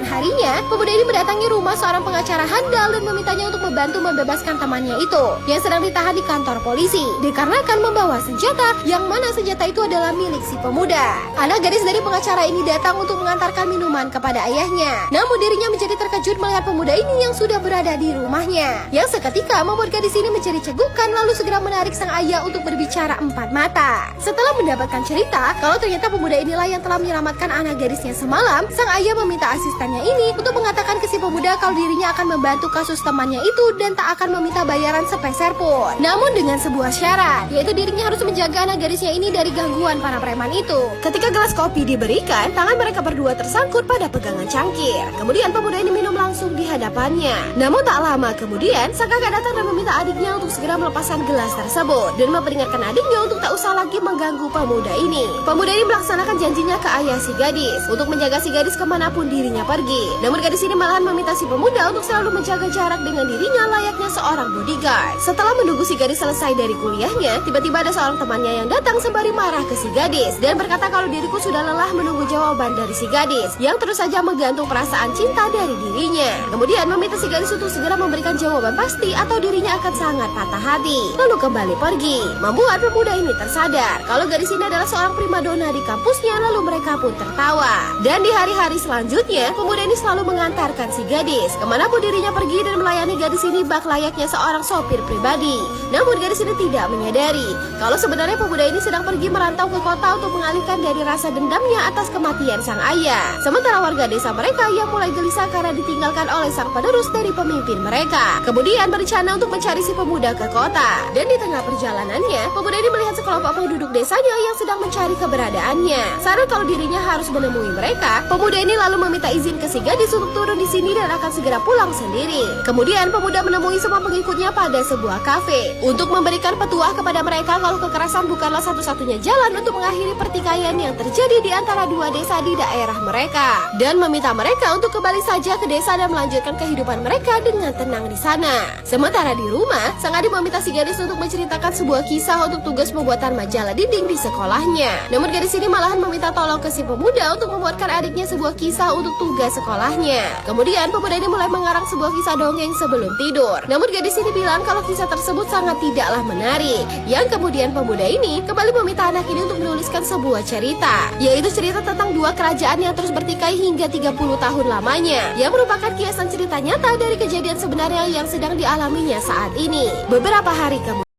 keesokan harinya, pemuda ini mendatangi rumah seorang pengacara handal dan memintanya untuk membantu membebaskan temannya itu yang sedang ditahan di kantor polisi dikarenakan membawa senjata yang mana senjata itu adalah milik si pemuda. Anak gadis dari pengacara ini datang untuk mengantarkan minuman kepada ayahnya. Namun dirinya menjadi terkejut melihat pemuda ini yang sudah berada di rumahnya, yang seketika membuat gadis ini menjadi cegukan lalu segera menarik sang ayah untuk berbicara empat mata. Setelah mendapatkan cerita kalau ternyata pemuda inilah yang telah menyelamatkan anak gadisnya semalam, sang ayah meminta asistennya ini untuk mengatakan ke si pemuda kalau dirinya akan membantu kasus temannya itu dan tak akan meminta bayaran sepeser pun. Namun dengan sebuah syarat, yaitu dirinya harus menjaga anak gadisnya ini dari gangguan para preman itu. Ketika gelas kopi diberikan, tangan mereka berdua tersangkut pada pegangan cangkir. Kemudian pemuda ini minum langsung di hadapannya. Namun tak lama kemudian, sang kakak datang dan meminta adiknya untuk segera melepaskan gelas tersebut dan memperingatkan adiknya untuk tak usah lagi mengganggu pemuda ini. Pemuda ini melaksanakan janjinya ke ayah si gadis untuk menjaga si gadis kemanapun dirinya pergi. Namun gadis ini malahan meminta si pemuda untuk selalu menjaga jarak dengan dirinya layaknya seorang bodyguard. Setelah menunggu si gadis selesai dari kuliahnya, tiba-tiba ada seorang temannya yang datang sembari marah ke si gadis dan berkata kalau diriku sudah lelah menunggu jawaban dari si gadis yang terus saja menggantung perasaan cinta dari dirinya. Kemudian meminta si gadis untuk segera memberikan jawaban pasti atau dirinya akan sangat patah hati lalu kembali pergi, membuat pemuda ini tersadar kalau gadis ini adalah seorang primadona di kampusnya. Lalu mereka pun tertawa. Dan di hari-hari selanjutnya, pemuda ini selalu mengantarkan si gadis kemanapun dirinya pergi dan melayani gadis ini bak layaknya seorang sopir pribadi. Namun gadis ini tidak menyadari kalau sebenarnya pemuda ini sedang pergi merantau ke kota untuk mengalihkan dari rasa dendamnya atas kematian sang ayah. Sementara warga desa mereka yang mulai gelisah karena ditinggalkan oleh sang penerus dari pemimpin mereka, kemudian berencana untuk mencari si pemuda ke kota. Dan di tengah perjalanannya, pemuda ini melihat sekelompok penduduk desanya yang sedang mencari keberadaannya. Sadar kalau dirinya harus menemui mereka, pemuda ini lalu meminta izin ke si gadis untuk turun di sini dan akan segera pulang sendiri. Kemudian pemuda menemui semua pengikutnya pada sebuah kafe untuk memberikan petuah kepada mereka kalau kekerasan bukanlah satu-satunya jalan untuk mengakhiri pertikaian yang terjadi di antara dua desa di daerah mereka, dan meminta mereka untuk kembali saja ke desa dan melanjutkan kehidupan mereka dengan tenang di sana. Sementara di rumah, sang adik meminta si gadis untuk menceritakan sebuah kisah untuk tugas pembuatan majalah dinding di sekolahnya. Namun gadis ini malahan meminta tolong ke si pemuda untuk membuatkan adiknya sebuah kisah untuk tugas sekolahnya. Kemudian pemuda ini mulai mengarang sebuah kisah dongeng sebelum tidur. Namun gadis ini bilang kalau kisah tersebut sangat tidaklah menarik. Yang kemudian pemuda ini kembali meminta anak ini untuk menuliskan sebuah cerita, yaitu cerita tentang dua kerajaan yang terus bertikai hingga 30 tahun lamanya, yang merupakan kiasan cerita nyata dari kejadian sebenarnya yang sedang dialaminya saat ini. Beberapa hari kemudian